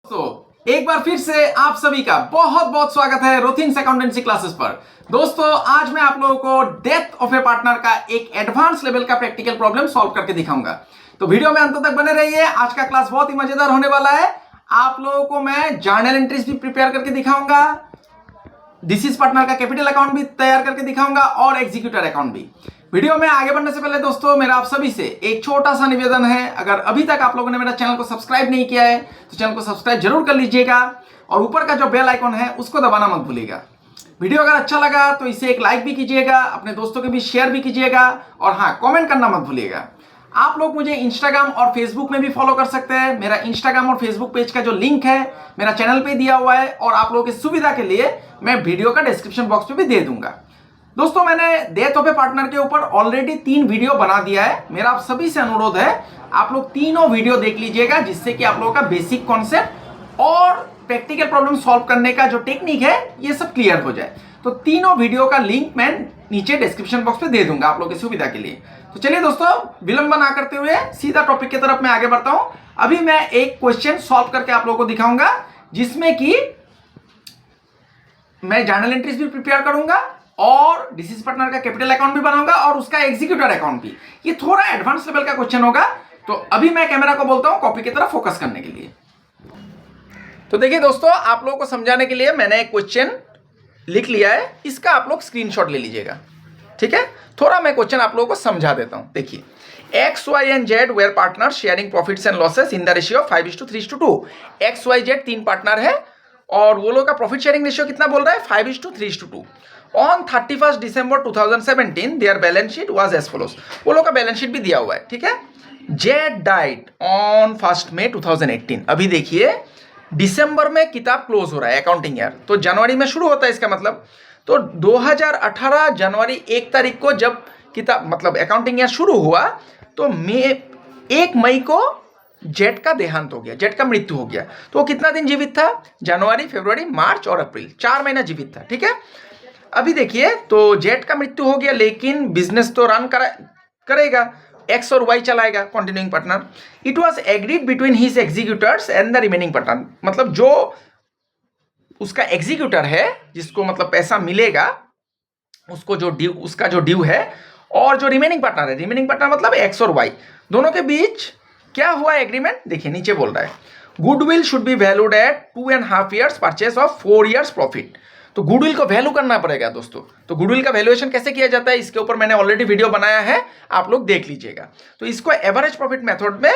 तो एक बार फिर से आप सभी का बहुत बहुत स्वागत है रोथिंग्स अकाउंटेंसी क्लासेस पर। दोस्तों आज मैं आप लोगों को डेथ ऑफ ए पार्टनर का एक एडवांस लेवल का प्रैक्टिकल प्रॉब्लम सॉल्व करके दिखाऊंगा। तो वीडियो में अंत तक बने रहिए। आज का क्लास बहुत ही मजेदार होने वाला है। आप लोगों को मैं जर्नल एंट्रीज भी प्रिपेयर करके दिखाऊंगा, डिसीज पार्टनर का कैपिटल अकाउंट भी तैयार करके दिखाऊंगा और एग्जीक्यूटर अकाउंट भी। वीडियो में आगे बढ़ने से पहले दोस्तों मेरा आप सभी से एक छोटा सा निवेदन है, अगर अभी तक आप लोगों ने मेरा चैनल को सब्सक्राइब नहीं किया है तो चैनल को सब्सक्राइब जरूर कर लीजिएगा और ऊपर का जो बेल आइकॉन है उसको दबाना मत भूलिएगा। वीडियो अगर अच्छा लगा तो इसे एक लाइक भी कीजिएगा, अपने दोस्तों के भी शेयर भी कीजिएगा और हाँ, कमेंट करना मत भूलिएगा। आप लोग मुझे इंस्टाग्राम और फेसबुक में भी फॉलो कर सकते हैं। मेरा इंस्टाग्राम और फेसबुक पेज का जो लिंक है मेरा चैनल पे दिया हुआ है और आप लोगों की सुविधा के लिए मैं वीडियो का डिस्क्रिप्शन बॉक्स में भी दे दूंगा। दोस्तों मैंने डेथ ऑफ ए पार्टनर के ऊपर ऑलरेडी 3 वीडियो बना दिया है। मेरा आप सभी से अनुरोध है आप लोग तीनों वीडियो देख लीजिएगा, जिससे कि आप लोगों का बेसिक कॉन्सेप्ट और प्रैक्टिकल प्रॉब्लम सॉल्व करने का जो टेक्निक है ये सब क्लियर हो जाए। तो तीनों वीडियो का लिंक मैं नीचे डिस्क्रिप्शन बॉक्स में दे दूंगा आप लोगों की सुविधा के लिए। तो चलिए दोस्तों विलंब ना करते हुए सीधा टॉपिक की तरफ मैं आगे बढ़ता हूं। अभी मैं एक क्वेश्चन सॉल्व करके आप लोगों को दिखाऊंगा, जिसमें कि मैं जर्नल एंट्रीज भी प्रिपेयर करूंगा और डिसीज पार्टनर का कैपिटल अकाउंट भी बनाऊंगा और उसका एग्जीक्यूटर अकाउंट भी। ये थोड़ा एडवांस लेवल का क्वेश्चन होगा। तो अभी मैं कैमरा को बोलता हूं कॉपी की तरफ फोकस करने के लिए। तो देखिए दोस्तों, आप लोगों को समझाने के लिए मैंने एक क्वेश्चन लिख लिया है, इसका आप लोग स्क्रीनशॉट ले लीजिएगा, ठीक है। थोड़ा मैं क्वेश्चन आप लोगों को समझा देता हूं। देखिए, X Y and Z were partner sharing profits and losses in the ratio 5:3:2। X Y Z 3 partner है और वो लोग का प्रॉफिट शेयरिंग रेशियो कितना बोल रहा है, 5:3:2। On 31 December 2017 their balance sheet was as follows. वो लोग का बैलेंस शीट भी दिया हुआ है, ठीक है। जेड डाइड ऑन 1 मई 2018। अभी देखिए दिसंबर में किताब क्लोज हो रहा है अकाउंटिंग ईयर, तो जनवरी में शुरू होता है इसका मतलब। तो 2018 जनवरी 1 तारीख को जब किताब मतलब अकाउंटिंग ईयर शुरू हुआ तो 1 मई को जेट का देहांत हो गया, जेट का मृत्यु हो गया। तो वो कितना दिन जीवित था, जनवरी, फरवरी, मार्च और अप्रैल, 4 महीना जीवित था, ठीक है। अभी देखिए, तो जेट का मृत्यु हो गया लेकिन बिजनेस तो रन करेगा, एक्स और वाई चलाएगा, continuing partner. It was agreed between his executors and the remaining partner. मतलब जो उसका एग्जीक्यूटर है, जिसको मतलब पैसा मिलेगा, उसको जो ड्यू, उसका जो ड्यू है, और जो रिमेनिंग पार्टनर है, रिमेनिंग पार्टनर मतलब एक्स और वाई, दोनों के बीच क्या हुआ एग्रीमेंट। देखिए नीचे बोल रहा है goodwill should be valued at 2.5 years purchase of 4 years profit. तो गुडविल को वैल्यू करना पड़ेगा दोस्तों। तो गुडविल का वैल्यूएशन कैसे किया जाता है, इसके ऊपर मैंने ऑलरेडी वीडियो बनाया है, आप लोग देख लीजिएगा। तो इसको एवरेज प्रॉफिट मेथड में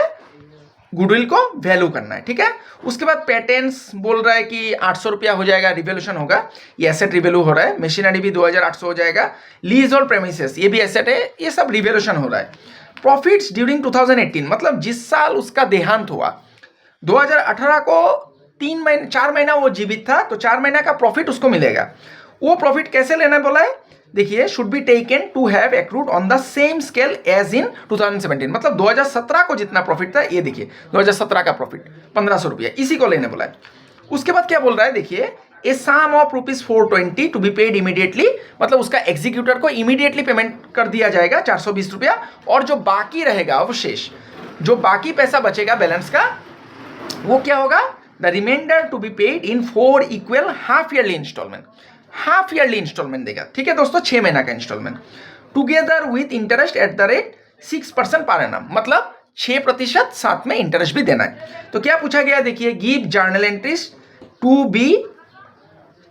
गुडविल को वैल्यू करना है, ठीक है। उसके बाद पेटेंट्स बोल रहा है कि 800 रुपया हो जाएगा, रिवैल्यूएशन होगा, ये एसेट रिवैल्यू हो रहा है। मशीनरी भी 2800 हो जाएगा। लीज और प्रेमिसेस ये भी एसेट है, ये सब रिवैल्यूएशन हो रहा है। प्रॉफिट्स ड्यूरिंग 2018 मतलब जिस साल उसका देहांत हुआ, 2018 को 4 महीना वो जीवित था, तो 4 महीना का प्रॉफिट उसको मिलेगा। वो प्रॉफिट कैसे लेना बोला है, देखिए, should be taken to have accrued on the same scale as in 2017। मतलब 2017 को जितना प्रॉफिट था, ये देखिए 2017 का प्रॉफिट 1500 रुपया, इसी को लेने बोला है। उसके बाद क्या बोल रहा है, देखिए, a sum of ₹420 to be paid immediately. मतलब उसका एग्जीक्यूटर को इमीडिएटली पेमेंट कर दिया जाएगा 420 रुपया, और जो बाकी रहेगा अवशेष, जो बाकी पैसा बचेगा बैलेंस का, वो क्या होगा, the remainder to be paid in 4 equal half yearly instalment. Half yearly instalment देगा, ठीक है दोस्तों, 6 महीना का instalment, together with interest at the rate 6% per annum. मतलब 6% साथ में इंटरेस्ट भी देना है। तो क्या पूछा गया, देखिए, give journal entries to be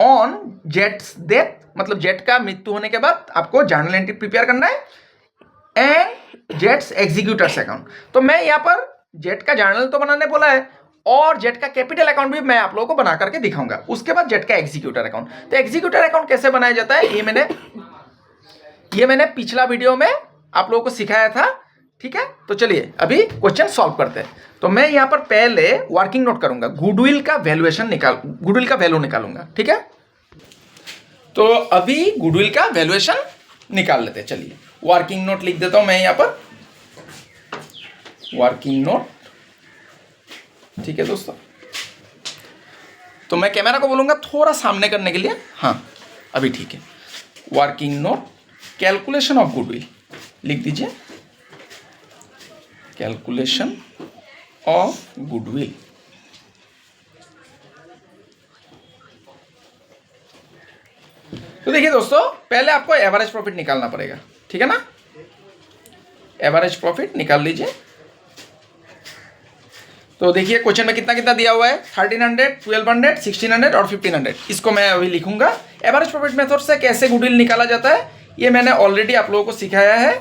on जेट्स डेथ। मतलब जेट का मृत्यु होने के बाद आपको जर्नल एंट्री प्रिपेयर करना है, एंड जेट्स एग्जीक्यूटर्स अकाउंट। तो मैं यहाँ पर जेट का जर्नल तो बनाने बोला है और जेट का कैपिटल अकाउंट भी मैं आप लोगों को बना करके दिखाऊंगा। उसके बाद जेट का एग्जीक्यूटर अकाउंट। तो एग्जीक्यूटर अकाउंट कैसे बनाया जाता है, ये मैंने पिछला वीडियो में आप लोगों को सिखाया था, ठीक है। तो चलिए अभी क्वेश्चन सॉल्व करते हैं। तो मैं यहाँ पर पहले वर्किंग नोट करूंगा, गुडविल का वैल्यूएशन गुडविल का वैल्यू निकालूंगा, ठीक है। तो अभी गुडविल का वैल्यूएशन निकाल लेते हैं। चलिए वर्किंग नोट लिख देता हूं मैं यहाँ पर, वर्किंग नोट, ठीक है दोस्तों। तो मैं कैमरा को बोलूंगा थोड़ा सामने करने के लिए, हाँ अभी ठीक है। Working note calculation of goodwill लिख दीजिए, कैलकुलेशन ऑफ गुडविल। तो देखिए दोस्तों, पहले आपको एवरेज प्रॉफिट निकालना पड़ेगा, ठीक है ना। एवरेज प्रॉफिट निकाल लीजिए। तो देखिए क्वेश्चन में कितना कितना दिया हुआ है, 1300, 1200, 1600 और 1500। इसको मैं अभी लिखूंगा। एवरेज प्रॉफिट मेथड से कैसे गुडविल निकाला जाता है ये मैंने ऑलरेडी आप लोगों को सिखाया है,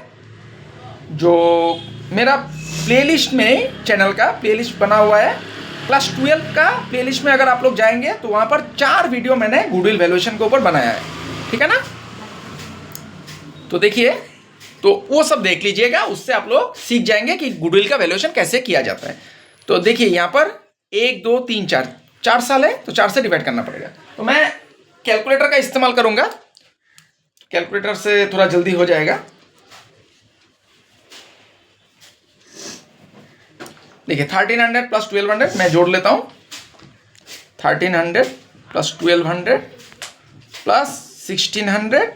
जो मेरा प्लेलिस्ट में चैनल का प्लेलिस्ट बना हुआ है। क्लास 12 का प्लेलिस्ट में अगर आप लोग जाएंगे तो वहाँ पर 4 वीडियो मैंने गुडविल वैल्यूएशन के ऊपर बनाया है, ठीक है ना। तो देखिए, तो वो सब देख लीजिएगा, उससे आप लोग सीख जाएंगे कि गुडविल का वैल्यूएशन कैसे किया जाता है। तो देखिए यहाँ पर 1 2 3 4 साल है, तो 4 से डिवाइड करना पड़ेगा। तो मैं कैलकुलेटर का इस्तेमाल करूंगा, कैलकुलेटर से थोड़ा जल्दी हो जाएगा। देखिए 1300 प्लस 1200 मैं जोड़ लेता हूं। 1300 प्लस 1200 प्लस 1600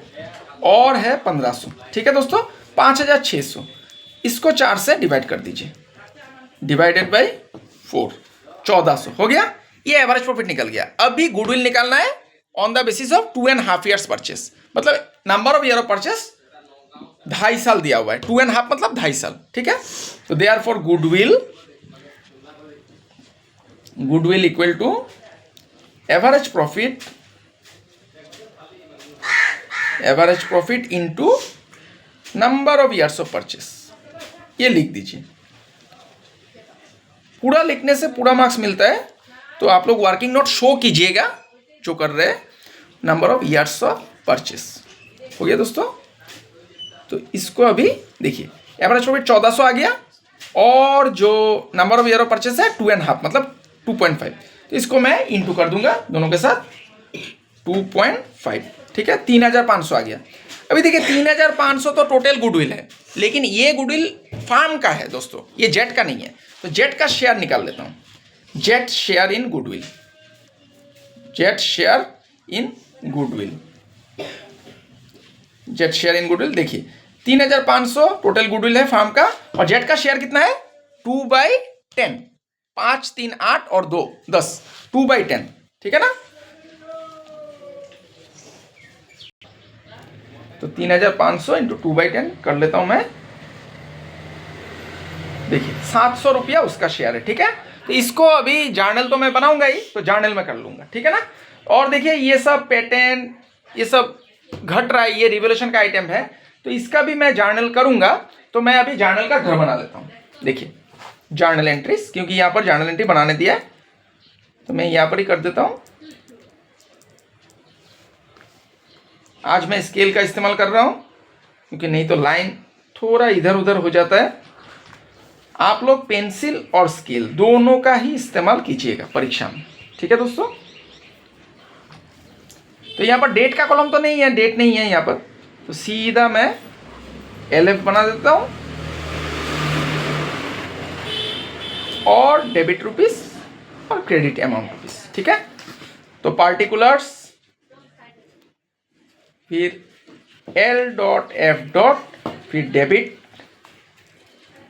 और है 1500, ठीक है दोस्तों, 5600। इसको 4 से डिवाइड कर दीजिए, डिवाइडेड बाई 4, 1400 हो गया। ये एवरेज प्रॉफिट निकल गया। अभी गुडविल निकालना है on the basis of 2.5 years purchase, मतलब number of year of purchase 2.5 साल दिया हुआ है, 2.5 मतलब 2.5 साल, ठीक है। तो therefore goodwill equal to average profit into number of years of purchase, ये लिख दीजिए। पूरा लिखने से पूरा मार्क्स मिलता है, तो आप लोग वर्किंग नोट शो कीजिएगा जो कर रहे हैं। Number of years of purchase हो गया दोस्तों। तो इसको अभी देखिए, एवरेज प्रॉफिट 1400 आ गया और जो number of year of purchase है 2.5 मतलब 2.5। तो इसको मैं इंटू कर दूंगा दोनों के साथ, 2.5, ठीक है, 3500 आ गया। अभी देखिए 3500 तो टोटल गुडविल है, लेकिन ये गुडविल फार्म का है दोस्तों, ये जेट का नहीं है। तो जेट का शेयर निकाल लेता हूं, jet share in goodwill, jet share in goodwill, jet share in goodwill. देखिए 3500 टोटल गुडविल है फार्म का, और जेट का शेयर कितना है 2/10, 5 3 8 और 2 10, 2/10, ठीक है ना। तो 3500 इंटू 2/10 कर लेता हूं मैं। देखिए 700 रुपया उसका शेयर है, ठीक है। तो इसको अभी जर्नल तो मैं बनाऊंगा ही, तो जर्नल में कर लूंगा, ठीक है ना। और देखिए ये सब पैटर्न ये सब घट रहा है, ये रिवोल्यूशन का आइटम है, तो इसका भी मैं जर्नल करूंगा। तो मैं अभी जर्नल का घर बना लेता हूं। देखिए जर्नल एंट्रीज, क्योंकि यहां पर जर्नल एंट्री बनाने दिया है, तो मैं यहां पर ही कर देता हूं। आज मैं स्केल का इस्तेमाल कर रहा हूं, क्योंकि नहीं तो लाइन थोड़ा इधर उधर हो जाता है। आप लोग पेंसिल और स्केल दोनों का ही इस्तेमाल कीजिएगा परीक्षा में, ठीक है दोस्तों। तो यहां पर डेट का कॉलम तो नहीं है, डेट नहीं है यहां पर, तो सीधा मैं LF बना देता हूं और डेबिट रुपीस और क्रेडिट अमाउंट रुपीस, ठीक है। तो पार्टिकुलर्स, फिर L.F. फिर डेबिट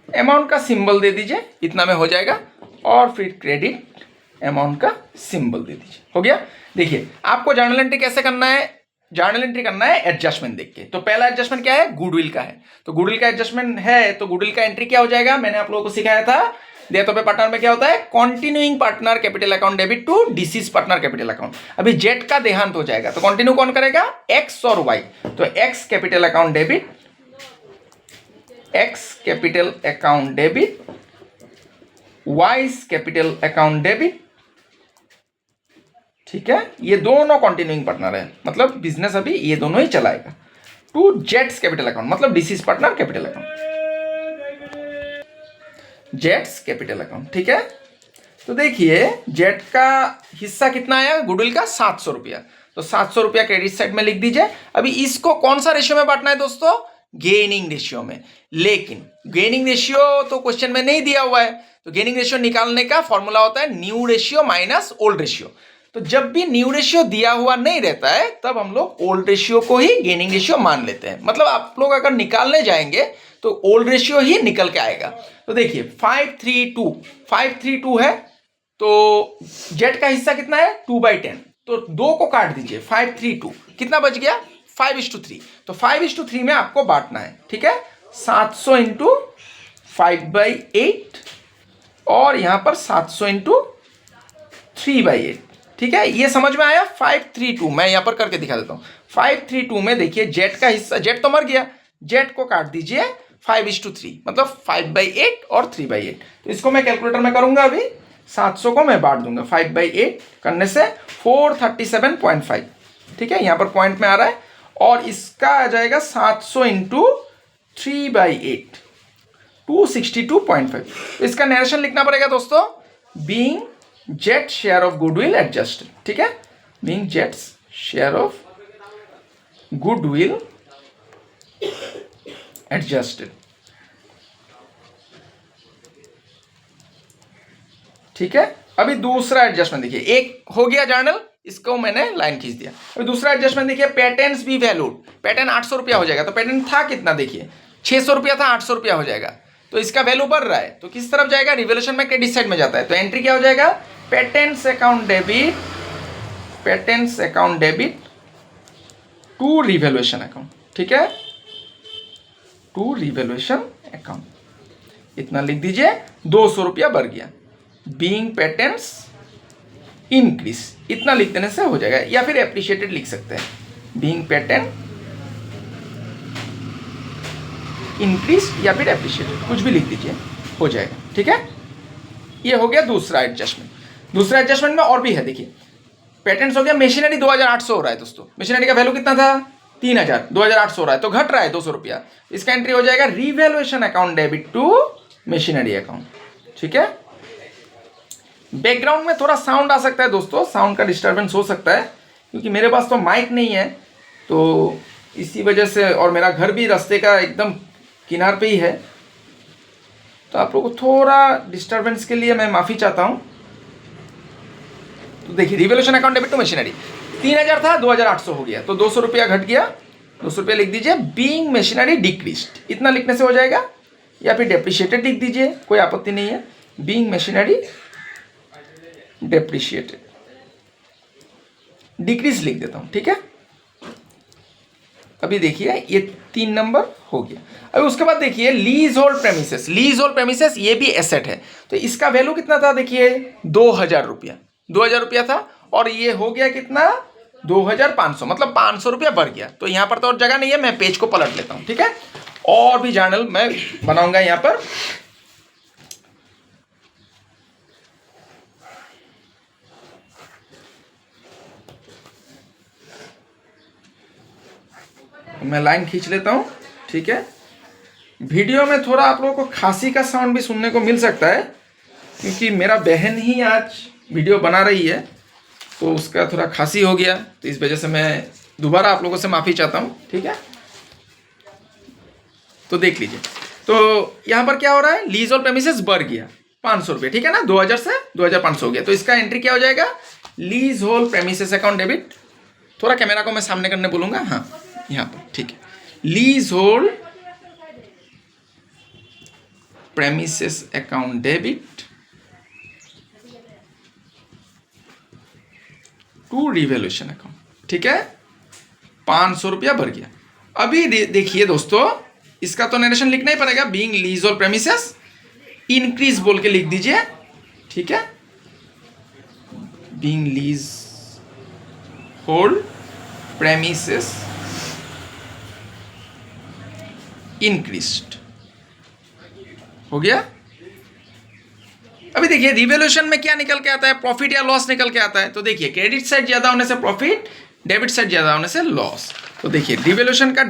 अमाउंट का सिंबल दे दीजिए, इतना में हो जाएगा, और फिर क्रेडिट अमाउंट का सिंबल दे दीजिए, हो गया। देखिए आपको जर्नल एंट्री कैसे करना है, जर्नल एंट्री करना है एडजस्टमेंट देख के। तो पहला एडजस्टमेंट क्या है, गुडविल का है। तो गुडविल का एडजस्टमेंट है, तो गुडविल का एंट्री क्या हो जाएगा, मैंने आप लोगों को सिखाया था। देतो पे पार्टनर में क्या होता है, continuing partner capital account debit to deceased partner capital account. अभी जेट का देहांत हो जाएगा, तो कंटिन्यू कौन करेगा, एक्स और वाई। तो X capital account debit, X capital account debit, Y capital account debit, ठीक है। ये दोनों कंटिन्यूइंग पार्टनर है, मतलब बिजनेस अभी ये दोनों ही चलाएगा। टू जेट्स कैपिटल अकाउंट मतलब disease partner capital account, jets capital account, ठीक है। तो देखिए जेट का हिस्सा कितना आया गुडविल का, 700 रुपया। तो 700 रुपया क्रेडिट साइड में लिख दीजिए। अभी इसको कौन सा रेशियो में बांटना है दोस्तों, गेनिंग रेशियो में। लेकिन गेनिंग रेशियो तो क्वेश्चन में नहीं दिया हुआ है, तो गेनिंग रेशियो निकालने का फॉर्मूला होता है new ratio minus old ratio. तो जब भी न्यू रेशियो दिया हुआ नहीं रहता है, तब हम लोग ओल्ड रेशियो को ही गेनिंग रेशियो मान लेते हैं। मतलब आप लोग अगर निकालने जाएंगे तो ओल्ड रेशियो ही निकल के आएगा। तो देखिए 532 है, तो जेट का हिस्सा कितना है 2/10, तो 2 को काट दीजिए, 532 कितना बच गया 5:3। तो 5:3 में आपको बांटना है, ठीक है। 700 इंटू 5/8 और यहां पर 700 इंटू 3/8, ठीक है। ये समझ में आया। 532 मैं यहां पर करके दिखा देता हूं। 532 में देखिए जेड का हिस्सा, जेड तो मर गया, जेड को काट दीजिए 5:3, मतलब 5/8 और 3/8। तो इसको मैं कैलकुलेटर में करूंगा अभी। 700 को मैं बांट दूंगा 5/8 करने से 437.5, ठीक है, यहां पर पॉइंट में आ रहा है। और इसका आ जाएगा 700 इंटू 3/8, 262.5। तो इसका नरेशन लिखना पड़ेगा दोस्तों, being jet share of goodwill adjusted, ठीक है, बीइंग जेट्स शेयर ऑफ गुडविल एडजस्टेड, ठीक है। अभी दूसरा एडजस्टमेंट देखिए, एक हो गया जर्नल, इसको मैंने लाइन खींच दिया। अभी दूसरा एडजस्टमेंट देखिए, पेटेंट्स भी वैल्यूड, पेटेंट 800 रुपया हो जाएगा। तो पेटेंट था कितना, देखिए 600 रुपया था, 800 रुपया हो जाएगा। तो इसका वैल्यू बढ़ रहा है, तो किस तरफ जाएगा, रिवोल्यूशन में क्रेडिट साइड में जाता है। तो एंट्री क्या हो जाएगा, patents account debit, patents account debit to revaluation account, ठीक है, टू रिवैल्यूएशन अकाउंट। इतना लिख दीजिए, 200 रुपया बढ़ गया। बीइंग पेटेंट्स इंक्रीज, इतना लिख देने से हो जाएगा। या फिर एप्रिशिएटेड लिख सकते हैं, बीइंग पेटेंट इंक्रीज या फिर एप्रिशिएटेड, कुछ भी लिख दीजिए, हो जाएगा, ठीक है। ये हो गया दूसरा एडजस्टमेंट। दूसरा एडजस्टमेंट में और भी है, देखिए पेटेंट्स हो गया, मशीनरी 2800 हो रहा है दोस्तों। मशीनरी का वैल्यू कितना था, 3000, 2800 हो रहा है, तो घट रहा है 200 रुपया। इसका एंट्री हो जाएगा revaluation account debit to machinery account, ठीक है। बैकग्राउंड में थोड़ा साउंड आ सकता है दोस्तों, साउंड का डिस्टर्बेंस हो सकता है, क्योंकि मेरे पास तो माइक नहीं है, तो इसी वजह से, और मेरा घर भी रास्ते का एकदम किनार पे ही है, तो आप लोगों को थोड़ा डिस्टर्बेंस के लिए मैं माफ़ी चाहता हूँ। तो देखिए, revaluation account debit to machinery 3000 था, 2800 हो गया, तो 200 रुपया घट गया, 200 रुपया लिख दीजिए। बीइंग मशीनरी डिक्रीज्ड, इतना लिखने से हो जाएगा, या फिर डेप्रिशिएटेड लिख दीजिए, कोई आपत्ति नहीं है। बीइंग मशीनरी डेप्रिशिएटेड, डिक्रीज लिख देता हूं, ठीक है। अभी देखिए ये 3 नंबर हो गया। अभी उसके बाद देखिए lease hold premises, lease hold premises ये भी एसेट है, तो इसका वैल्यू कितना था, देखिए 2000 रुपया, 2000 रुपया था, और ये हो गया कितना, 2500, मतलब 500 रुपया बढ़ गया। तो यहां पर तो और जगह नहीं है, मैं पेज को पलट लेता हूं, ठीक है। और भी जर्नल मैं बनाऊंगा यहां पर। मैं लाइन खींच लेता हूं, ठीक है। वीडियो में थोड़ा आप लोगों को खांसी का साउंड भी सुनने को मिल सकता है, क्योंकि मेरा बहन ही आज वीडियो बना रही है, तो उसका थोड़ा खांसी हो गया, तो इस वजह से मैं दोबारा आप लोगों से माफ़ी चाहता हूं, ठीक है। तो देख लीजिए, तो यहाँ पर क्या हो रहा है, लीज और प्रेमिसेस बढ़ गया 500 रुपये, ठीक है ना, 2000 से 2500 हो गया। तो इसका एंट्री क्या हो जाएगा, lease hold premises account debit. थोड़ा कैमरा को मैं सामने करने बोलूँगा, हाँ यहाँ पर, ठीक है। Lease hold premises account debit to revaluation account, ठीक है, 500 रुपया बढ़ गया। अभी देखिए दोस्तों, इसका तो नरेशन लिखना ही पड़ेगा, being lease hold premises increase बोल के लिख दीजिए, ठीक है, being lease hold premises increased, हो गया। अभी देखिए रिवैल्यूएशन में क्या निकल के आता है, प्रॉफिट या लॉस निकल के आता है। तो देखिए क्रेडिट साइड ज्यादा होने से प्रॉफिट, डेबिट साइड ज्यादा होने से लॉस। तो देखिए रिवैल्यूएशन का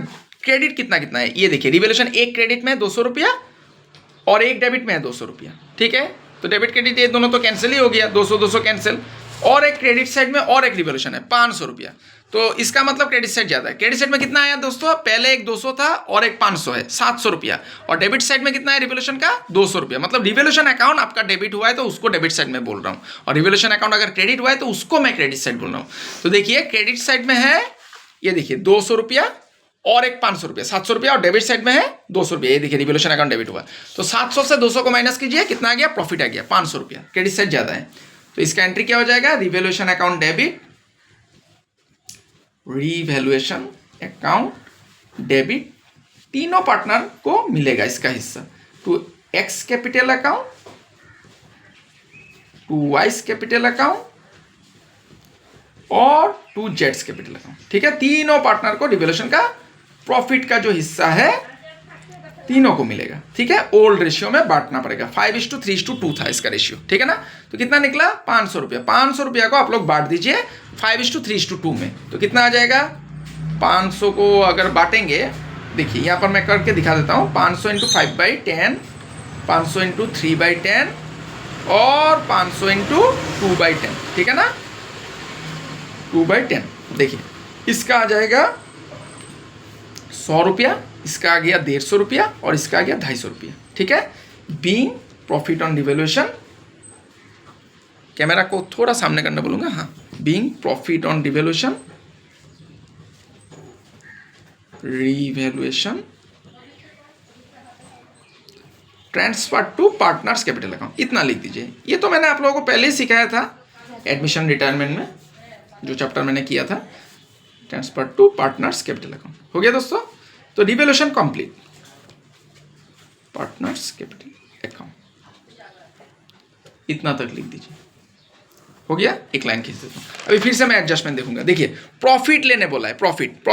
क्रेडिट कितना कितना है, ये देखिए रिवैल्यूएशन एक क्रेडिट में है 200 रुपया और एक डेबिट में है 200 रुपया, ठीक है। तो डेबिट क्रेडिट ये दोनों तो कैंसिल ही हो गया, 200 कैंसिल, और एक क्रेडिट साइड में और एक रिवैल्यूएशन है 500 रुपया। तो इसका मतलब क्रेडिट साइड ज्यादा है। क्रेडिट साइड में कितना आया दोस्तों, पहले एक 200 था और एक 500 है, 700 रुपया। और डेबिट साइड में कितना है रिवैल्यूएशन का, 200 रुपया। मतलब रिवैल्यूएशन अकाउंट आपका डेबिट हुआ है तो उसको डेबिट साइड में बोल रहा हूँ, और रिवैल्यूएशन अकाउंट अगर क्रेडिट हुआ है तो उसको मैं क्रेडिट साइड बोल रहा हूँ। तो देखिए क्रेडिट साइड में है, ये देखिए 200 रुपया और एक 500 रुपया, 700 रुपया, और डेबिट साइड में है 200 रुपया। ये देखिए रिवैल्यूएशन अकाउंट डेबिट हुआ, तो 700 से 200 को माइनस कीजिए, कितना आ गया, प्रॉफिट आ गया 500 रुपया। क्रेडिट साइड ज्यादा है, तो इसका एंट्री क्या हो जाएगा, revaluation account debit, revaluation account debit, तीनों पार्टनर को मिलेगा इसका हिस्सा। To X capital account, to Y's capital account और टू जेड्स कैपिटल अकाउंट। ठीक है, तीनों पार्टनर को डिवैल्यूएशन का प्रॉफिट का जो हिस्सा है तीनों को मिलेगा। ठीक है, ओल्ड रेशियो में बांटना पड़ेगा। 5:3:2 था इसका रेशियो। ठीक है ना, तो कितना निकला 500 रुपया। 500 रुपया को आप लोग बांट दीजिए 5:3:2 में, तो कितना आ जाएगा 500 को अगर बांटेंगे, देखिए यहाँ पर मैं करके दिखा देता हूँ। 500 × 5/10, 500 × 3/10 और 500 × 2/10। ठीक है ना, 2/10। देखिए इसका आ जाएगा 100 रुपया, इसका आ गया 150 रुपया और इसका आ गया 250 रुपया। ठीक है, being profit on devaluation, camera को थोड़ा सामने करना बोलूंगा। हाँ, being profit on devaluation, revaluation transfer to partners capital account, इतना लिख दीजिए। ये तो मैंने आप लोगों को पहले ही सिखाया था एडमिशन रिटायरमेंट में, जो चैप्टर मैंने किया था, transfer to partners capital account. हो गया दोस्तों, तो devaluation complete, partners capital account, इतना तक लिख दीजिए। हो गया, एक लाइन खींच देता हूं। अभी फिर से मैं एडजस्टमेंट देखूंगा। देखिए प्रॉफिट लेने बोला है, प्रॉफिट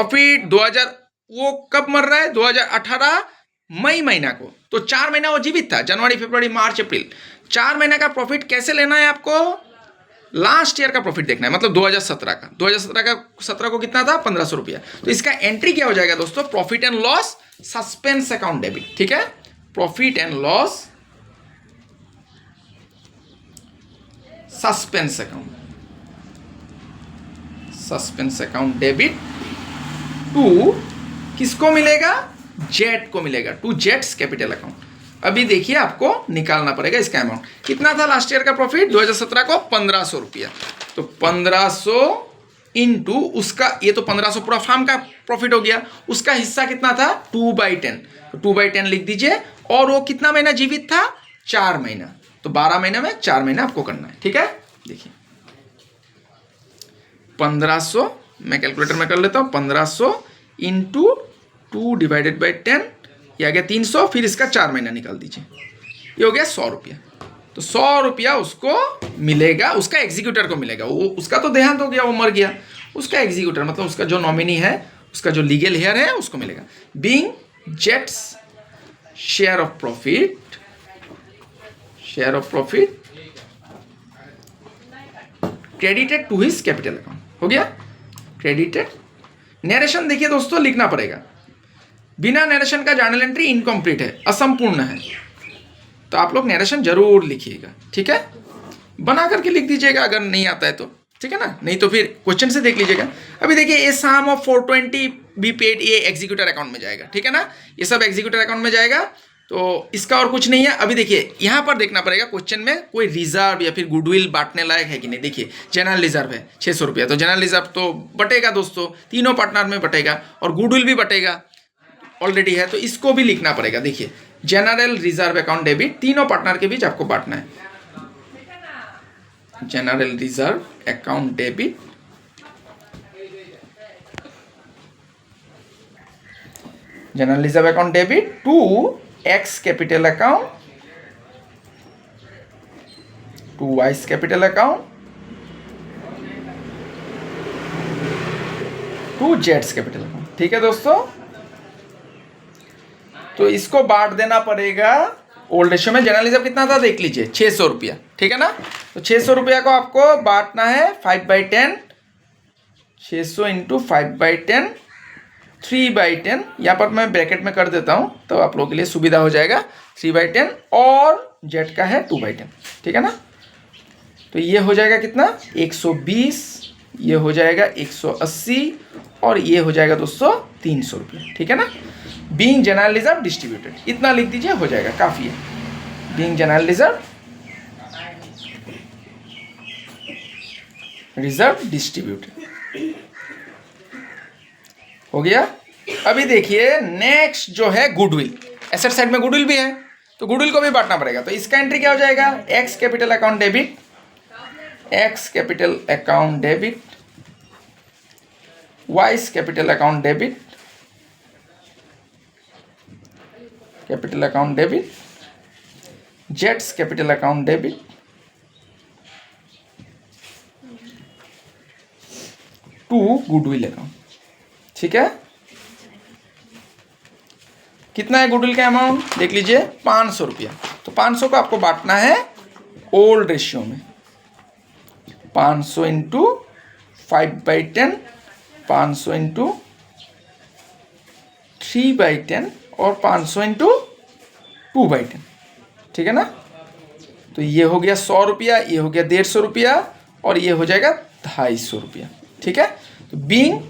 2000 वो कब मर रहा है 2018 मई महीना को, तो 4 महीना वो जीवित था, जनवरी फरवरी मार्च अप्रैल। 4 महीने का प्रॉफिट कैसे लेना है आपको, लास्ट ईयर का प्रॉफिट देखना है, मतलब 2017 का। 2017 को कितना था 1500 रुपया। तो इसका एंट्री क्या हो जाएगा दोस्तों, profit and loss suspense account debit. ठीक है, profit and loss suspense account, suspense account debit to किसको मिलेगा, जेट को मिलेगा, टू जेट्स कैपिटल अकाउंट। अभी देखिए आपको निकालना पड़ेगा इसका अमाउंट। कितना था लास्ट ईयर का प्रॉफिट 2017 को 1500 रुपया, तो 1500 इंटू उसका, ये तो 1500 पूरा फार्म का प्रॉफिट हो गया, उसका हिस्सा कितना था 2/10, तो 2/10 लिख दीजिए। और वो कितना महीना जीवित था 4 महीना, तो 12 महीने में 4 महीना आपको करना है। ठीक है, देखिए 1500, मैं कैलकुलेटर में कर लेता हूँ, 1500 इंटू 2/10, ये आ गया 300, फिर इसका 4 महीना निकाल दीजिए, ये हो गया 100 रुपया। तो 100 रुपया उसको मिलेगा, उसका एग्जीक्यूटर को मिलेगा। वो उसका तो देहांत हो गया, वो मर गया, उसका एग्जीक्यूटर मतलब उसका जो नॉमिनी है, उसका जो लीगल हेयर है, उसको मिलेगा। बीइंग जेट्स share of profit, share of profit credited to his capital account. हो गया, क्रेडिटेड। नरेशन देखिए दोस्तों लिखना पड़ेगा, बिना नरेशन का जर्नल एंट्री इनकम्प्लीट है, असंपूर्ण है, तो आप लोग नरेशन जरूर लिखिएगा। ठीक है, बना करके लिख दीजिएगा अगर नहीं आता है तो, ठीक है ना, नहीं तो फिर क्वेश्चन से देख लीजिएगा। अभी देखिए ये सम ऑफ 420 बी पेड, ये एग्जीक्यूटर अकाउंट में जाएगा। ठीक है ना, ये सब एग्जीक्यूटर अकाउंट में जाएगा, तो इसका और कुछ नहीं है। अभी देखिए यहाँ पर देखना पड़ेगा क्वेश्चन में कोई रिजर्व या फिर गुडविल बांटने लायक है कि नहीं। देखिए जनरल रिजर्व है 600 रुपया, तो जनरल रिजर्व तो बटेगा दोस्तों, तीनों पार्टनर में बटेगा, और गुडविल भी बटेगा, ऑलरेडी है, तो इसको भी लिखना पड़ेगा। देखिए जनरल रिजर्व अकाउंट डेबिट तीनों पार्टनर के बीच आपको बांटना है। General reserve account debit general reserve account debit to X capital account, to Y's capital account, to जेड्स कैपिटल अकाउंट। ठीक है दोस्तों, तो इसको बांट देना पड़ेगा ओल्ड रेशियो में। जनरल रिजर्व कितना था देख लीजिए 600 रुपया। ठीक है ना, तो 600 रुपया को आपको बांटना है 5/10, 600 इंटू 5/10, 3/10, यहाँ पर मैं ब्रैकेट में कर देता हूँ तो आप लोगों के लिए सुविधा हो जाएगा। 3/10 और जेड का है 2/10। ठीक है ना, तो ये हो जाएगा कितना 120, ये हो जाएगा 180 और ये हो जाएगा दोस्तों 300 रुपये। ठीक है ना, बीइंग जनरल रिजर्व डिस्ट्रीब्यूटेड, इतना लिख दीजिए, हो जाएगा, काफ़ी है। बीइंग जनरल रिजर्व डिस्ट्रीब्यूटेड हो गया। अभी देखिए नेक्स्ट जो है गुडविल, एसेट साइड में गुडविल भी है, तो गुडविल को भी बांटना पड़ेगा। तो इसका एंट्री क्या हो जाएगा, X capital account debit, X capital account debit Y's capital account debit, capital account debit, जेट्स capital account debit, to goodwill account. ठीक है, कितना है गुडविल का अमाउंट देख लीजिए, 500 रुपया। तो 500 को आपको बांटना है ओल्ड रेशियो में, 500 इंटू 5/10, 500 इंटू 3/10 और 500 इंटू 2/10। ठीक है ना, तो ये हो गया 100 रुपया, ये हो गया 150 रुपया और ये हो जाएगा 250 रुपया। ठीक है, तो बीइंग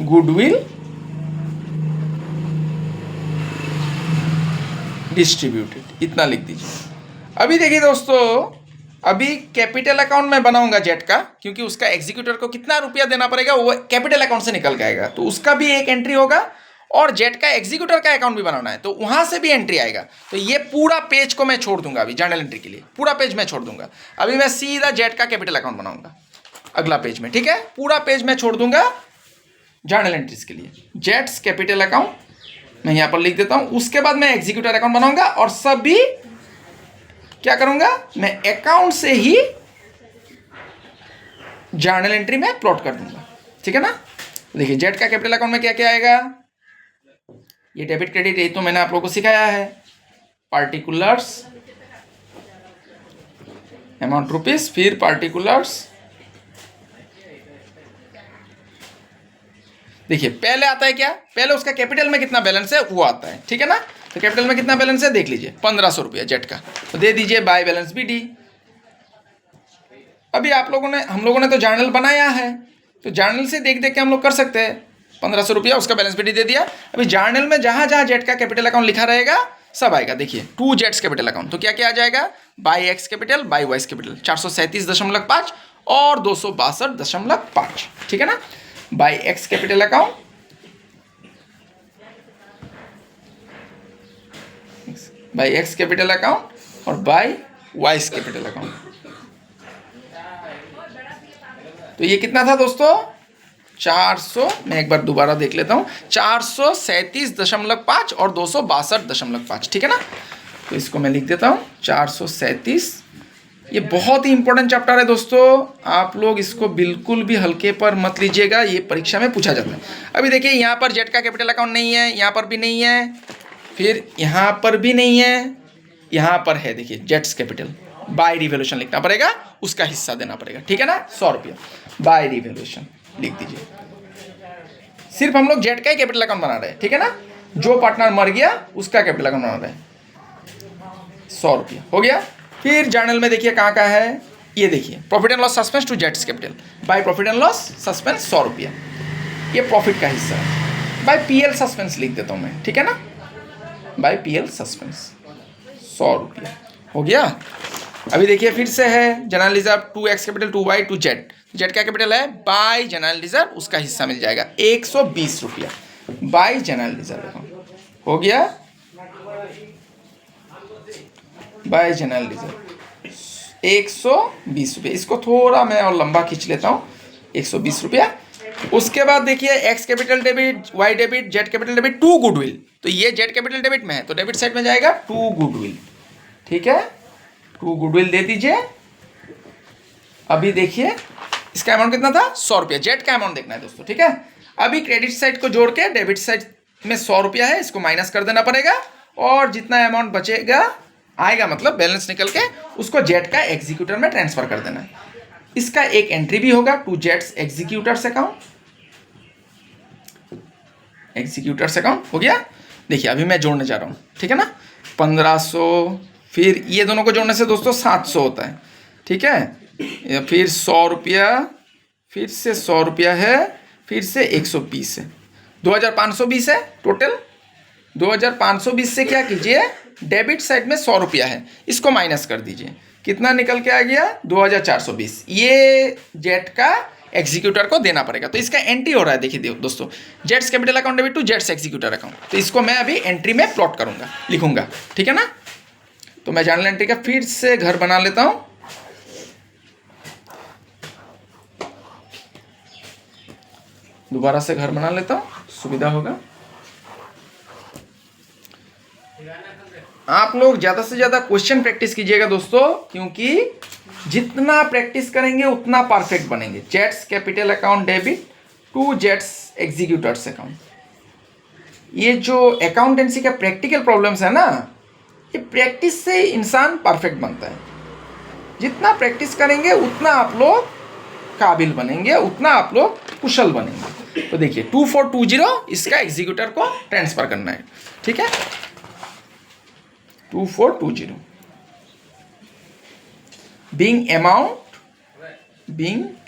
गुडविल डिस्ट्रीब्यूटेड, इतना लिख दीजिए। अभी देखिए दोस्तों, अभी कैपिटल अकाउंट में बनाऊंगा जेट का, क्योंकि उसका एग्जीक्यूटर को कितना रुपया देना पड़ेगा वो कैपिटल अकाउंट से निकल के आएगा, तो उसका भी एक एंट्री होगा और जेट का एग्जीक्यूटर का अकाउंट भी बनाना है तो वहां से भी एंट्री आएगा। तो ये पूरा पेज को मैं छोड़ दूंगा अभी जर्नल एंट्री के लिए, पूरा पेज मैं छोड़ दूंगा। अभी मैं सीधा जेट का कैपिटल अकाउंट बनाऊंगा अगला पेज में। ठीक है, पूरा पेज मैं छोड़ दूंगा जर्नल एंट्रीज के लिए। जेट्स कैपिटल अकाउंट मैं यहां पर लिख देता हूं, उसके बाद मैं एग्जीक्यूटर अकाउंट बनाऊंगा और सभी क्या करूंगा, मैं अकाउंट से ही जर्नल एंट्री में प्लॉट कर दूंगा। ठीक है ना, देखिए जेट का कैपिटल अकाउंट में क्या क्या आएगा, ये डेबिट क्रेडिट, ये तो मैंने आप लोगों को सिखाया है। पार्टिकुलर्स अमाउंट रुपीस, फिर पार्टिकुलर्स, देखिए पहले आता है क्या, पहले उसका कैपिटल में कितना बैलेंस है वो आता है। ठीक है ना, तो कैपिटल में कितना बैलेंस है देख लीजिए, 1500 रुपया जेट का, तो दे दीजिए बाय बैलेंस बी डी। अभी आप लोगों ने, हम लोगों ने तो जर्नल बनाया है, तो जर्नल से देख देख के हम लोग कर सकते हैं। 1500 रुपया उसका बैलेंस बी डी दे दिया। अभी जर्नल में जहां जहां जेट का कैपिटल अकाउंट लिखा रहेगा सब आएगा। देखिए टू जेट्स कैपिटल अकाउंट, तो क्या क्या आ जाएगा, by X capital, by Y's capital 437.5 और 262.5। ठीक है ना, by X capital account, by X capital account और बाय वाइस कैपिटल अकाउंट। तो ये कितना था दोस्तों, 400, मैं एक बार दोबारा देख लेता हूं, 437.5 और 262.5। ठीक है ना, तो इसको मैं लिख देता हूं 437। ये बहुत ही इंपॉर्टेंट चैप्टर है दोस्तों, आप लोग इसको बिल्कुल भी हल्के पर मत लीजिएगा, ये परीक्षा में पूछा जाता है। अभी देखिए यहाँ पर जेट का कैपिटल अकाउंट नहीं है, यहाँ पर भी नहीं है, फिर यहाँ पर भी नहीं है, यहाँ पर है। देखिए जेट्स कैपिटल, बाय रिवोल्यूशन लिखना पड़ेगा, उसका हिस्सा देना पड़ेगा। ठीक है ना, 100 रुपया बाय रिवोल्यूशन लिख दीजिए। सिर्फ हम लोग जेट का ही कैपिटल अकाउंट बना रहे हैं। ठीक है ना, जो पार्टनर मर गया उसका कैपिटल अकाउंट बना रहे हैं, 100 रुपया हो गया। फिर जर्नल में देखिए कहाँ का है, ये देखिए profit and loss suspense to जेट्स capital, by profit and loss suspense 100 रुपया, ये प्रॉफिट का हिस्सा है। बाय पीएल सस्पेंस लिख देता हूँ मैं। ठीक है ना, बाय पीएल सस्पेंस 100 रुपया हो गया। अभी देखिए फिर से है general reserve, 2x capital 2y to Z, Z का कैपिटल है, बाय जनरल रिजर्व उसका हिस्सा मिल जाएगा 120 रुपया, बाय जनरल रिजर्व अकाउंट हो गया, बाय जनरल रिजर्व 120 रुपये। इसको थोड़ा मैं और लंबा खींच लेता हूँ, 120 रुपया। उसके बाद देखिए X capital debit, Y debit, Z capital debit, to goodwill, तो ये जेड कैपिटल डेबिट में है तो डेबिट साइड में जाएगा टू गुडविल। ठीक है, टू गुडविल दे दीजिए। अभी देखिए इसका अमाउंट कितना था, 100 रुपया, जेड का अमाउंट देखना है दोस्तों। ठीक है, अभी क्रेडिट साइड को जोड़ के डेबिट साइड में 100 रुपया है, इसको माइनस कर देना पड़ेगा और जितना अमाउंट बचेगा आएगा, मतलब बैलेंस निकल के, उसको जेट का एग्जीक्यूटर में ट्रांसफर कर देना है। इसका एक एंट्री भी होगा, to jets executors account, executors account हो गया। देखिए अभी मैं जोड़ने जा रहा हूँ। ठीक है ना, 1500, फिर ये दोनों को जोड़ने से दोस्तों 700 होता है। ठीक है, फिर 100 रुपया, फिर से 100 रुपया है, फिर से 120 है, 2520 है टोटल। 2520 से क्या कीजिए, डेबिट साइड में 100 रुपया है, इसको माइनस कर दीजिए, कितना निकल के आ गया 2420। ये जेट का एग्जीक्यूटर को देना पड़ेगा, तो इसका एंट्री हो रहा है। देखिए दोस्तों, Jet's capital account debit to jets executor account, तो इसको मैं अभी एंट्री में प्लॉट करूंगा, लिखूंगा। ठीक है ना, तो मैं जर्नल एंट्री का फिर से घर बना लेता हूं। दोबारा से घर बना लेता हूँ, सुविधा होगा। आप लोग ज़्यादा से ज़्यादा क्वेश्चन प्रैक्टिस कीजिएगा दोस्तों, क्योंकि जितना प्रैक्टिस करेंगे उतना परफेक्ट बनेंगे। Jet's capital account debit to jets executors account, ये जो अकाउंटेंसी का प्रैक्टिकल प्रॉब्लम्स है ना, ये प्रैक्टिस से इंसान परफेक्ट बनता है। जितना प्रैक्टिस करेंगे उतना आप लोग काबिल बनेंगे, उतना आप लोग कुशल बनेंगे। तो देखिए 2420 इसका एग्जीक्यूटर को ट्रांसफर करना है, ठीक है। 2420 being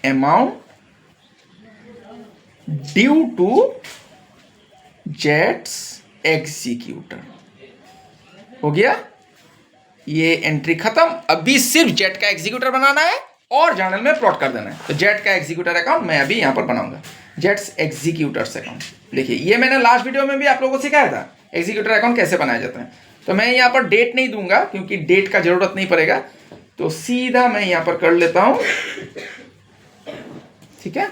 amount due to jets executor हो गया। ये एंट्री खत्म। अभी सिर्फ जेट का एग्जीक्यूटर बनाना है और जर्नल में प्लॉट कर देना है। तो जेट का एग्जीक्यूटर अकाउंट मैं अभी यहां पर बनाऊंगा, जेट्स एग्जीक्यूटर्स अकाउंट। देखिए ये मैंने लास्ट वीडियो में भी आप लोगों को सिखाया था एग्जीक्यूटर अकाउंट कैसे बनाया जाता है। तो मैं यहां पर डेट नहीं दूंगा क्योंकि डेट का जरूरत नहीं पड़ेगा, तो सीधा मैं यहां पर कर लेता हूं, ठीक है।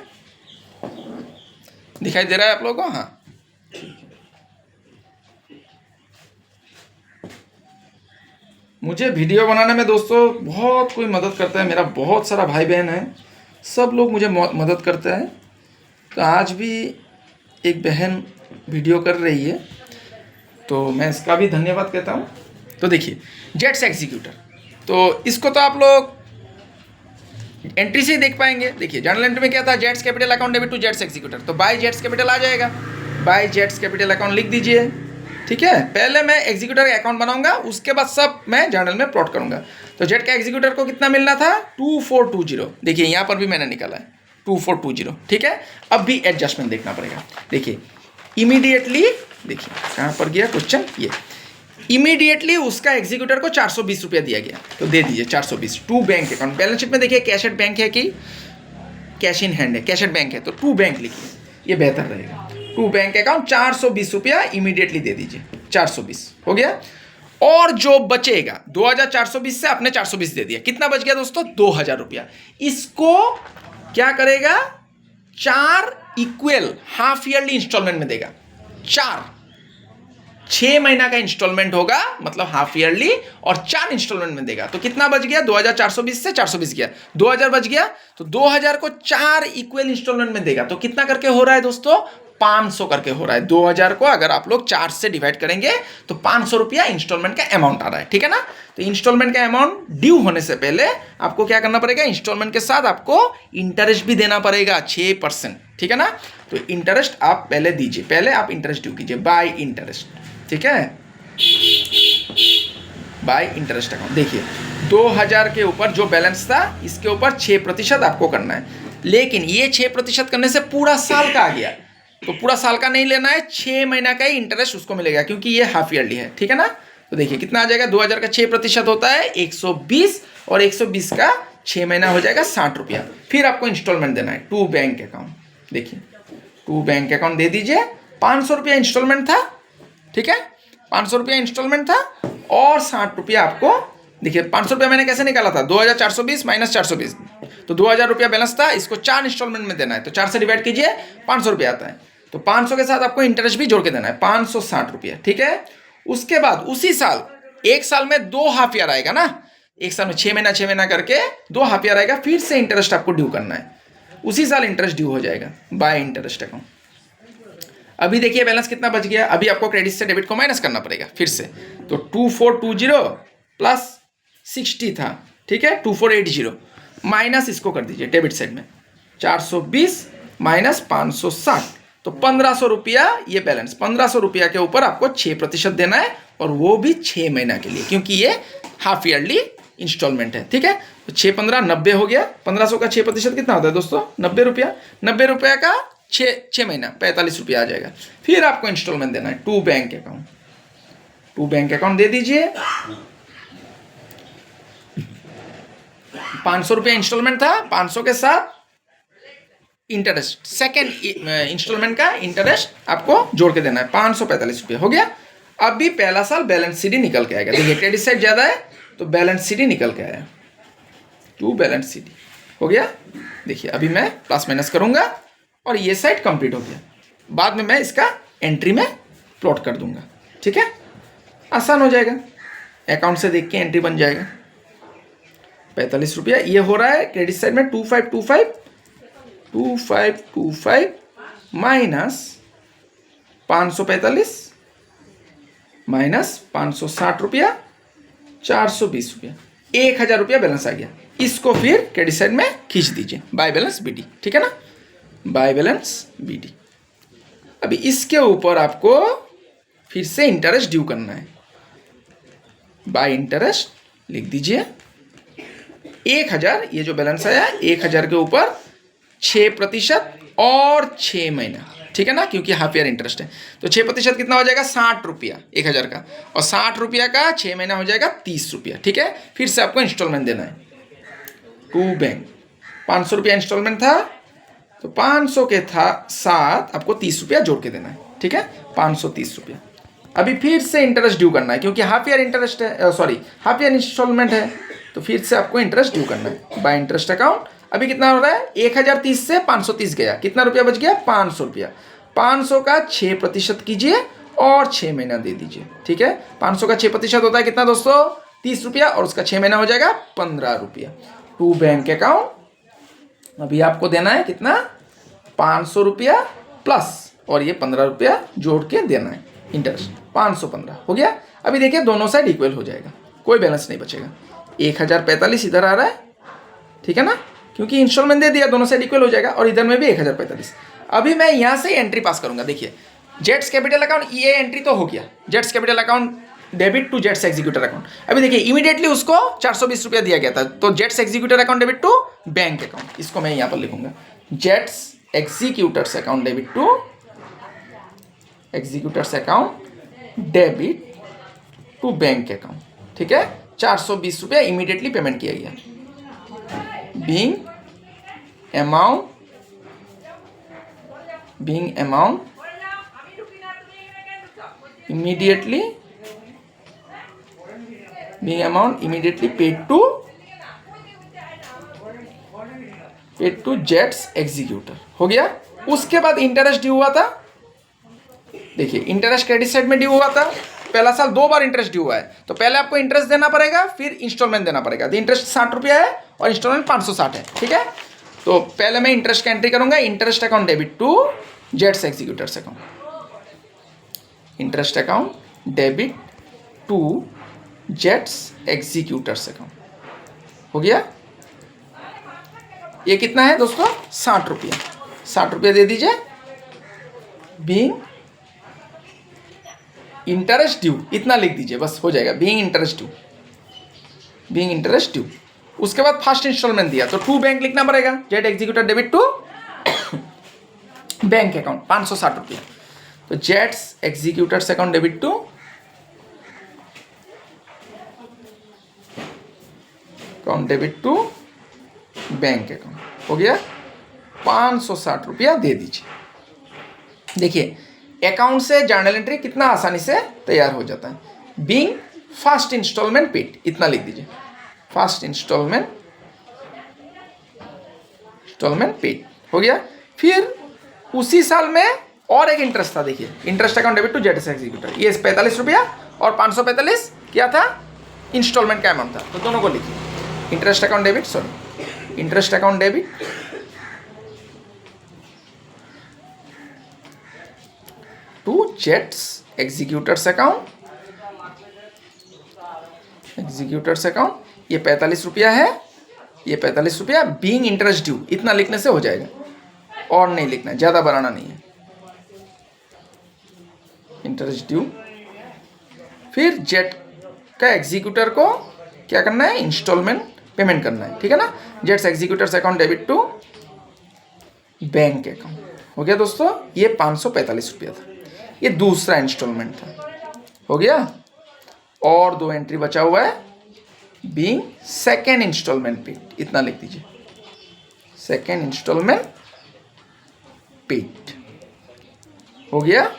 दिखाई दे रहा है आप लोगों को? हाँ, मुझे वीडियो बनाने में दोस्तों बहुत कोई मदद करता है, मेरा बहुत सारा भाई बहन है, सब लोग मुझे मदद करते हैं। तो आज भी एक बहन वीडियो कर रही है, तो मैं इसका भी धन्यवाद कहता हूँ। तो देखिए जेट्स एग्जीक्यूटर, तो इसको तो आप लोग एंट्री से ही देख पाएंगे। देखिए जर्नल एंट्री में क्या था, Jet's capital account debit to jets executor, तो बाय जेट्स कैपिटल आ जाएगा, बाय जेट्स कैपिटल अकाउंट लिख दीजिए, ठीक है। पहले मैं एग्जीक्यूटर का अकाउंट बनाऊंगा, उसके बाद सब मैं जर्नल में प्लॉट करूंगा। तो जेट का एग्जीक्यूटर को कितना मिलना था, 2420। देखिए यहां पर भी मैंने निकाला है 2420, ठीक है। अब भी एडजस्टमेंट देखना पड़ेगा। देखिए इमीडिएटली, देखिए कहां पर गया क्वेश्चन, ये इमीडिएटली उसका एग्जीक्यूटर को 420 रुपया दिया गया, तो दे दीजिए 420 to bank account. Balance sheet में देखिए कैश एट बैंक है कि कैश इन हैंड है, कैश एट बैंक है तो टू बैंक लिखिए, ये बेहतर रहेगा। टू बैंक अकाउंट 420 रुपया इमीडिएटली दे दीजिए, 420 हो गया। और जो बचेगा 2420 से अपने 420 दे दिया, कितना बच गया दोस्तों, 2000 रुपया। इसको क्या करेगा, 4 इक्वल हाफ ईयरली इंस्टॉलमेंट में देगा। 6 महीना का इंस्टॉलमेंट होगा मतलब हाफ ईयरली, और 4 इंस्टॉलमेंट में देगा। तो कितना बच गया, 2420 से 420 गया, 2000 बच गया। तो 2000 को 4 इक्वल इंस्टॉलमेंट में देगा, तो कितना करके हो रहा है दोस्तों, 500 करके हो रहा है। 2000 को अगर आप लोग 4 से डिवाइड करेंगे तो 500 रुपया इंस्टॉलमेंट का अमाउंट आ रहा है, ठीक है ना। तो इंस्टॉलमेंट का अमाउंट ड्यू होने से पहले आपको क्या करना पड़ेगा, इंस्टॉलमेंट के साथ आपको इंटरेस्ट भी देना पड़ेगा 6%, ठीक है ना। तो इंटरेस्ट आप पहले दीजिए, पहले आप इंटरेस्ट ड्यू कीजिए बाय इंटरेस्ट, ठीक है, बाय इंटरेस्ट अकाउंट। देखिए 2000 के ऊपर जो बैलेंस था इसके ऊपर 6% आपको करना है, लेकिन ये 6% करने से पूरा साल का आ गया, तो पूरा साल का नहीं लेना है, 6 महीना का ही इंटरेस्ट उसको मिलेगा क्योंकि ये हाफ ईयरली है, ठीक है ना। तो देखिए कितना आ जाएगा, 2000 का 6% होता है 120, और 120 का 6 महीना हो जाएगा 60 रुपया। फिर आपको इंस्टॉलमेंट देना है टू बैंक अकाउंट। देखिए टू बैंक अकाउंट दे दीजिए, 500 रुपया इंस्टॉलमेंट था, ठीक है, 500 रुपया इंस्टॉलमेंट था, और 60 रुपया आपको, देखिए 500 रुपया मैंने कैसे निकाला था, 2420 माइनस 420, तो 2000 रुपया बैलेंस था, इसको 4 इंस्टॉलमेंट में देना है, तो 4 से डिवाइड कीजिए, 500 रुपया आता है। तो 500 के साथ आपको इंटरेस्ट भी जोड़ के देना है, 560 रुपया, ठीक है। उसके बाद उसी साल, एक साल में 2 हाफ ईयर आएगा ना, एक साल में 6 महीना करके 2 हाफ ईयर आएगा, फिर से इंटरेस्ट आपको ड्यू करना है, उसी साल इंटरेस्ट ड्यू हो जाएगा बाय इंटरेस्ट अकाउंट। अभी देखिए बैलेंस कितना बच गया, अभी आपको क्रेडिट से डेबिट को माइनस करना पड़ेगा फिर से। तो 2420 प्लस 60 था, ठीक है, 2480 माइनस इसको कर दीजिए डेबिट साइड में, 420 माइनस 560, तो 1500 रुपया ये बैलेंस। 1500 रुपया के ऊपर आपको 6% देना है, और वो भी 6 महीना के लिए, क्योंकि ये हाफ ईयरली इंस्टॉलमेंट है, ठीक है। तो 6 15 90 हो गया, 1500 का 6% कितना होता है दोस्तों, 90 रुपया। 90 रुपया का 6 महीना 45 रुपया आ जाएगा। फिर आपको इंस्टॉलमेंट देना है to bank account, to bank account दे दीजिए, 500 रुपया इंस्टॉलमेंट था, 500 के साथ इंटरेस्ट, सेकेंड इंस्टॉलमेंट का इंटरेस्ट आपको जोड़ के देना है, 545 रुपया हो गया। अब भी पहला साल बैलेंस शीट निकल के आएगा। देखिए क्रेडिट साइड ज्यादा है तो बैलेंस शीट निकल के आया, टू बैलेंस शीट हो गया। देखिए अभी मैं प्लस माइनस करूंगा और ये साइड कंप्लीट हो गया। बाद में मैं इसका एंट्री में प्लॉट कर दूंगा, ठीक है, आसान हो जाएगा, अकाउंट से देख के एंट्री बन जाएगा। 45 रुपया ये हो रहा है क्रेडिट साइड में 2525 माइनस 545 माइनस 560 रुपया 420 रुपया, 1000 रुपया बैलेंस आ गया। इसको फिर क्रेडिट साइड में खींच दीजिए, बाय बैलेंस बीडी, ठीक है ना, बाय बैलेंस बीडी। अभी इसके ऊपर आपको फिर से इंटरेस्ट ड्यू करना है, बाय इंटरेस्ट लिख दीजिए 1000, ये जो बैलेंस आया 1000 के ऊपर 6% और 6 महीना, ठीक है ना, क्योंकि हाफ ईयर इंटरेस्ट है। तो 6% कितना हो जाएगा 60 रुपया 1000 का, और 60 रुपया का 6 महीना हो जाएगा 30 रुपया, ठीक है। फिर से आपको इंस्टॉलमेंट देना है टू बैंक। 500 रुपया इंस्टॉलमेंट था, तो 500 के साथ आपको 30 रुपया जोड़ के देना है, ठीक है, 530 रुपया। अभी फिर से इंटरेस्ट ड्यू करना है, क्योंकि हाफ ईयर इंटरेस्ट है, सॉरी हाफ ईयर इंस्टॉलमेंट है, तो फिर से आपको इंटरेस्ट ड्यू करना है बाय इंटरेस्ट अकाउंट। अभी कितना हो रहा है 1030 से 530 गया, कितना रुपया बच गया 500 रुपया। 500 का 6% कीजिए और 6 महीना दे दीजिए, ठीक है। 500 का 6% होता है कितना दोस्तों 30 रुपया, और उसका 6 महीना हो जाएगा 15 रुपया। टू बैंक अकाउंट अभी आपको देना है कितना 500 रुपया प्लस, और ये 15 रुपया जोड़ के देना है इंटरेस्ट, 515 हो गया। अभी देखिए दोनों साइड इक्वल हो जाएगा, कोई बैलेंस नहीं बचेगा। 1045 इधर आ रहा है, ठीक है ना, क्योंकि इंस्टॉलमेंट दे दिया, दोनों साइड इक्वल हो जाएगा, और इधर में भी 1045। अभी मैं यहाँ से एंट्री पास करूंगा। देखिए जेट्स कैपिटल अकाउंट, ये एंट्री तो हो गया, Jet's capital account debit to jets executor account. अभी देखिए इमीडिएटली उसको 420 रुपया दिया गया था, तो जेट्स executor account debit to bank account, इसको मैं यहाँ पर लिखूंगा जेट्स executors account debit to executors account debit to bank account, ठीक है। 420 रुपया इमीडिएटली पेमेंट किया गया। Being amount immediately paid to jets executor, हो गया। उसके बाद इंटरेस्ट ड्यू हुआ था, देखिए इंटरेस्ट क्रेडिट साइड में ड्यू हुआ था, पहला साल 2 बार इंटरेस्ट ड्यू हुआ है, तो पहले आपको इंटरेस्ट देना पड़ेगा, फिर इंस्टॉलमेंट देना पड़ेगा। तो इंटरेस्ट 60 रुपया है और इंस्टॉलमेंट 560 है, ठीक है। तो पहले मैं इंटरेस्ट का एंट्री करूंगा, interest account debit to jets executors account, interest account debit to jets executors account, हो गया। ये कितना है दोस्तों 60 रुपया, 60 रुपया दे दीजिए। बीइंग इंटरेस्ट ड्यू इतना लिख दीजिए, बस हो जाएगा, बीइंग इंटरेस्ट ड्यू। उसके बाद फर्स्ट इंस्टॉलमेंट दिया, तो टू बैंक लिखना पड़ेगा, Z executor debit to bank account 560 रुपया, तो जेट्स executors account debit to bank account, हो गया। 560 रुपया दे दीजिए। देखिए अकाउंट से जर्नल एंट्री कितना आसानी से तैयार हो जाता है। बीइंग फर्स्ट इंस्टॉलमेंट पेड इतना लिख दीजिए, फर्स्ट इंस्टॉलमेंट पेड, हो गया। फिर उसी साल में और एक इंटरेस्ट था, देखिए interest account debit to jets executor, ये 45 रुपया और 545 क्या था इंस्टॉलमेंट का अमाउंट था, तो दोनों को लिखिए interest account debit to jets executors account, ये 45 रुपया है, ये 45 रुपया बीइंग इंटरेस्ट ड्यू, इतना लिखने से हो जाएगा, और नहीं लिखना, ज़्यादा बनाना नहीं है, इंटरेस्ट ड्यू। फिर जेट का एग्जीक्यूटर को क्या करना है इंस्टॉलमेंट पेमेंट करना है, ठीक है ना, जेट्स executors account debit to bank account, हो गया दोस्तों। ये 545 रुपया था, ये दूसरा इंस्टॉलमेंट था, हो गया। और 2 एंट्री बचा हुआ है, बीइंग सेकेंड इंस्टॉलमेंट पेड, इतना लिख दीजिए, सेकेंड इंस्टॉलमेंट पेड, हो गया।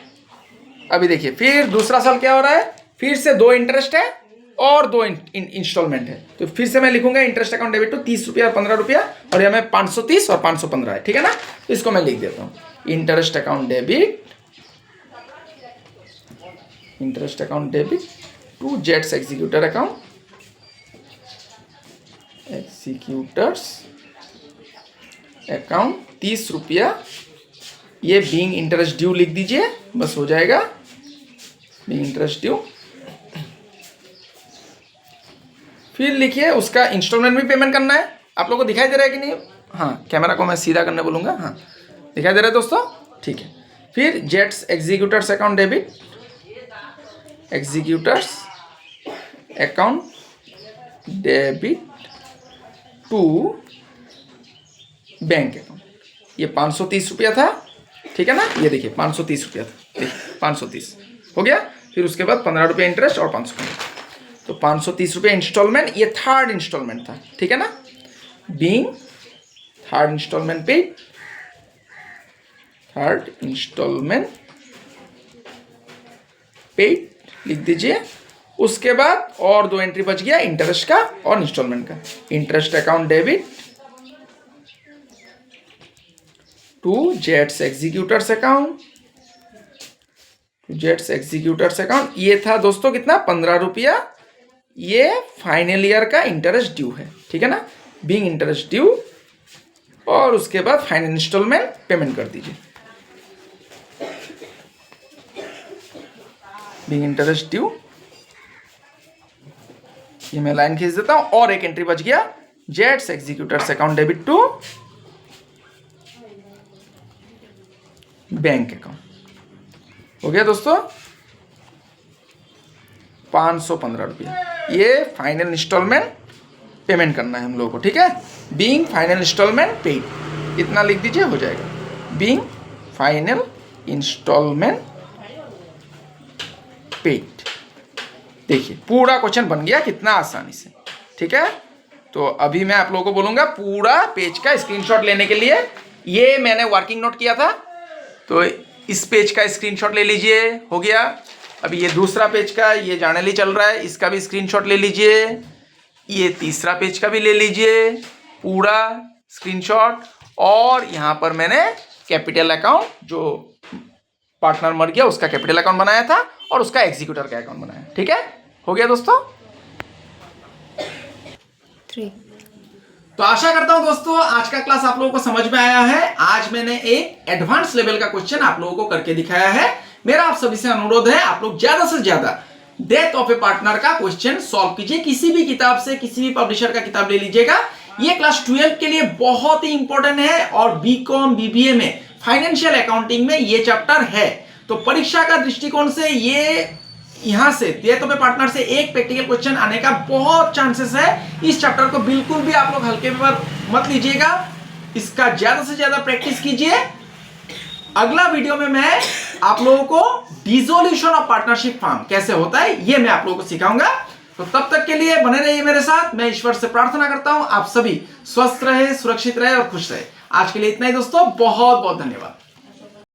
अभी देखिए फिर दूसरा साल क्या हो रहा है, फिर से 2 इंटरेस्ट है और 2 इंस्टॉलमेंट है। तो फिर से मैं लिखूंगा इंटरेस्ट अकाउंट डेबिट टू 30 रुपया और 15 रुपया, और यहाँ में 530 और 515 है, ठीक है ना। इसको मैं लिख देता हूँ, interest account debit to jets executors account 30 रुपया, ये बीइंग इंटरेस्ट ड्यू लिख दीजिए, बस हो जाएगा, बीइंग इंटरेस्ट ड्यू। फिर लिखिए उसका इंस्टॉलमेंट भी पेमेंट करना है। आप लोगों को दिखाई दे रहा है कि नहीं? हाँ, कैमरा को मैं सीधा करने बोलूँगा। हाँ, दिखाई दे रहा है दोस्तों, ठीक है। फिर जेट्स executors account debit to bank account, ये 530 रुपया था, ठीक है ना। ये देखिए 530 रुपया था, देखिए 530 हो गया। फिर उसके बाद 15 रुपये इंटरेस्ट और 515, तो 530 रुपये इंस्टॉलमेंट, ये थर्ड इंस्टॉलमेंट था, ठीक है ना। बीइंग थर्ड इंस्टॉलमेंट पेड लिख दीजिए। उसके बाद और 2 एंट्री बच गया, इंटरेस्ट का और इंस्टॉलमेंट का। Interest account debit to jets executors account, ये था दोस्तों कितना, 15 रुपया। ये फाइनल ईयर का इंटरेस्ट ड्यू है, ठीक है ना, बीइंग इंटरेस्ट ड्यू। और उसके बाद फाइनल इंस्टॉलमेंट पेमेंट कर दीजिए, बीइंग इंटरेस्ट ड्यू। ये मैं लाइन खींच देता हूं, और एक एंट्री बच गया, जेट्स executors account debit to bank account. हो गया दोस्तों, 515 रुपया, ये फाइनल इंस्टॉलमेंट पेमेंट करना है हम लोगों को, ठीक है। बीइंग फाइनल इंस्टॉलमेंट पेड, इतना लिख दीजिए, हो जाएगा, बीइंग फाइनल इंस्टॉलमेंट पेड। देखिए पूरा क्वेश्चन बन गया कितना आसानी से, ठीक है। तो अभी मैं आप लोगों को बोलूंगा पूरा पेज का स्क्रीनशॉट लेने के लिए। ये मैंने वर्किंग नोट किया था, तो इस पेज का स्क्रीनशॉट ले लीजिए, हो गया। अभी ये दूसरा पेज का, ये जर्नली चल रहा है, इसका भी स्क्रीनशॉट ले लीजिए। ये तीसरा पेज का भी ले लीजिए पूरा स्क्रीनशॉट। और यहाँ पर मैंने कैपिटल अकाउंट, जो पार्टनर मर गया उसका कैपिटल अकाउंट बनाया था, और उसका एग्जीक्यूटर का अकाउंट बनाया, ठीक है। हो गया दोस्तों 3। तो आशा करता हूं दोस्तों आज का क्लास आप लोगों को समझ में आया है। आज मैंने एक एडवांस लेवल का क्वेश्चन आप लोगों को करके दिखाया है। मेरा आप सभी से अनुरोध है, आप लोग ज्यादा से ज्यादा डेथ ऑफ ए पार्टनर का क्वेश्चन सॉल्व कीजिए। किसी भी किताब से, किसी भी पब्लिशर का किताब ले लीजिएगा। ये क्लास 12 के लिए बहुत ही इंपॉर्टेंट है, और बीकॉम बीबीए में फाइनेंशियल अकाउंटिंग में ये चैप्टर है। तो परीक्षा का दृष्टिकोण से ये यहां से डेथ ऑफ ए पार्टनर से एक प्रैक्टिकल क्वेश्चन आने का बहुत चांसेस है। इस चैप्टर को बिल्कुल भी आप लोग हल्के पर मत लीजिएगा, इसका ज्यादा से ज्यादा प्रैक्टिस कीजिए। अगला वीडियो में मैं आप लोगों को डिसोल्यूशन ऑफ पार्टनरशिप फॉर्म कैसे होता है ये मैं आप लोगों को सिखाऊंगा। तो तब तक के लिए बने रहिए मेरे साथ। मैं ईश्वर से प्रार्थना करता हूं आप सभी स्वस्थ रहे, सुरक्षित रहे और खुश रहे। आज के लिए इतना ही दोस्तों, बहुत बहुत धन्यवाद।